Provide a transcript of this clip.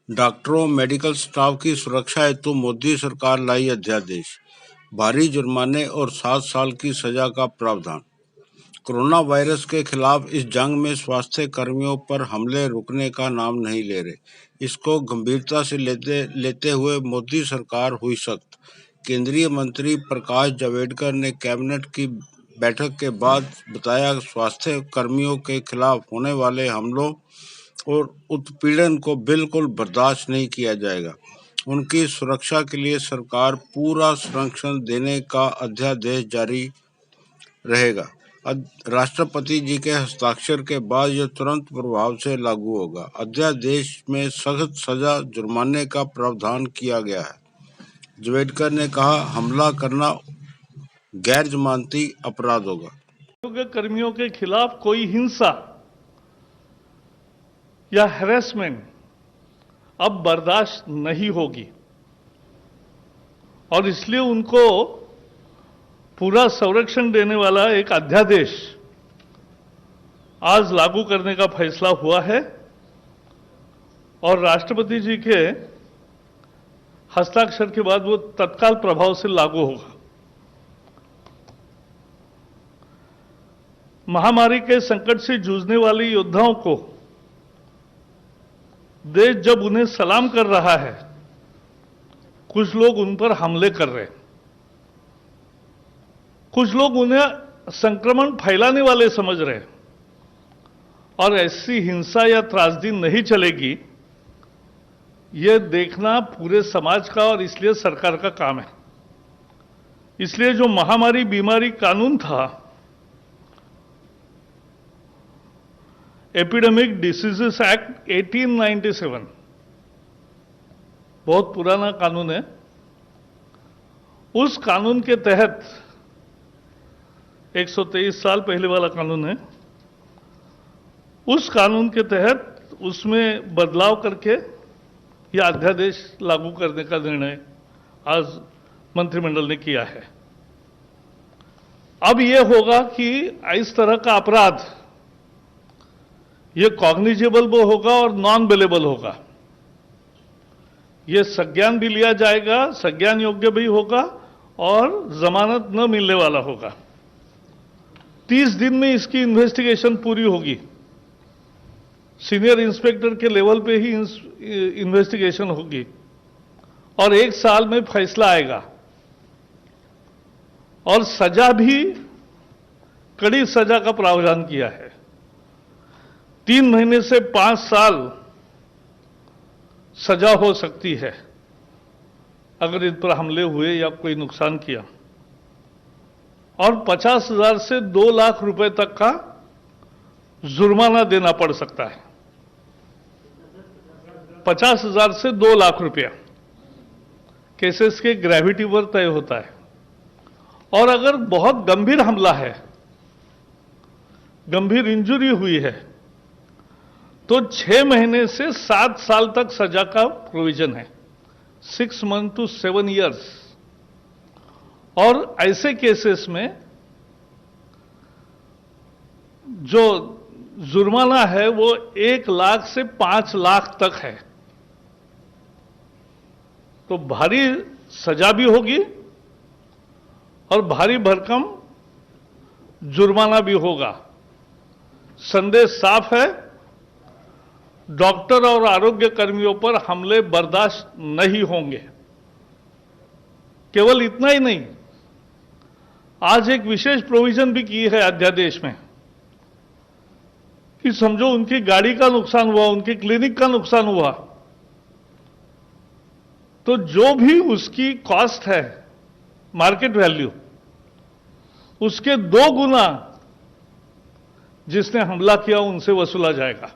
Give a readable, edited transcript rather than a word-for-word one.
डॉक्टरों, medical staff की सुरक्षा हेतु मोदी सरकार लाई अध्यादेश, भारी जुर्माने और 7 साल की सजा का प्रावधान। कोरोना वायरस के खिलाफ इस जंग में स्वास्थ्य कर्मियों पर हमले रुकने का नाम नहीं ले रहे। इसको गंभीरता से लेते हुए मोदी सरकार हुई सख्त। केंद्रीय मंत्री प्रकाश जावड़ेकर ने कैबिनेट की बैठक के बाद बताया, स्वास्थ्य कर्मियों के खिलाफ होने वाले हमलों और उत्पीड़न को बिल्कुल बर्दाश्त नहीं किया जाएगा। उनकी सुरक्षा के लिए सरकार पूरा संरक्षण देने का अध्यादेश जारी रहेगा। राष्ट्रपति जी के हस्ताक्षर के बाद यह तुरंत प्रभाव से लागू होगा। अध्यादेश में सख्त सजा, जुर्माने का प्रावधान किया गया है। जावड़ेकर ने कहा, हमला करना गैर जमानती अपराध होगा। कर्मियों के खिलाफ कोई हिंसा या हैरेसमेंट अब बर्दाश्त नहीं होगी और इसलिए उनको पूरा संरक्षण देने वाला एक अध्यादेश आज लागू करने का फैसला हुआ है और राष्ट्रपति जी के हस्ताक्षर के बाद वो तत्काल प्रभाव से लागू होगा। महामारी के संकट से जूझने वाले योद्धाओं को देश जब उन्हें सलाम कर रहा है, कुछ लोग उन पर हमले कर रहे हैं, कुछ लोग उन्हें संक्रमण फैलाने वाले समझ रहे हैं और ऐसी हिंसा या त्रासदी नहीं चलेगी, यह देखना पूरे समाज का और इसलिए सरकार का काम है। इसलिए जो महामारी बीमारी कानून था, एपिडेमिक डिसीजेस एक्ट 1897, बहुत पुराना कानून है। उस कानून के तहत 123 साल पहले वाला कानून है। उस कानून के तहत उसमें बदलाव करके यह अध्यादेश लागू करने का निर्णय आज मंत्रिमंडल ने किया है। अब यह होगा कि इस तरह का अपराध ये कॉग्निजेबल भी होगा और नॉन बेलेबल होगा। ये संज्ञान भी लिया जाएगा, संज्ञान योग्य भी होगा और जमानत न मिलने वाला होगा। 30 दिन में इसकी इन्वेस्टिगेशन पूरी होगी। सीनियर इंस्पेक्टर के लेवल पे ही इन्वेस्टिगेशन होगी और 1 साल में फैसला आएगा और सजा भी कड़ी सजा का प्रावधान किया है। 3 महीने से 5 साल सजा हो सकती है अगर इन पर हमले हुए या कोई नुकसान किया, और 50,000 से 2 लाख रुपए तक का जुर्माना देना पड़ सकता है। 50,000 से 2 लाख रुपया केसेस के ग्रेविटी पर तय होता है। और अगर बहुत गंभीर हमला है, गंभीर इंजरी हुई है, तो 6 महीने से 7 साल तक सजा का प्रोविजन है, 6 मंथ टू 7 इयर्स। और ऐसे केसेस में जो जुर्माना है वो 1 लाख से 5 लाख तक है। तो भारी सजा भी होगी और भारी भरकम जुर्माना भी होगा। संदेश साफ है, डॉक्टर और आरोग्य कर्मियों पर हमले बर्दाश्त नहीं होंगे। केवल इतना ही नहीं, आज एक विशेष प्रोविजन भी की है अध्यादेश में कि समझो उनकी गाड़ी का नुकसान हुआ, उनकी क्लिनिक का नुकसान हुआ, तो जो भी उसकी कॉस्ट है, मार्केट वैल्यू, उसके 2 गुना जिसने हमला किया उनसे वसूला जाएगा।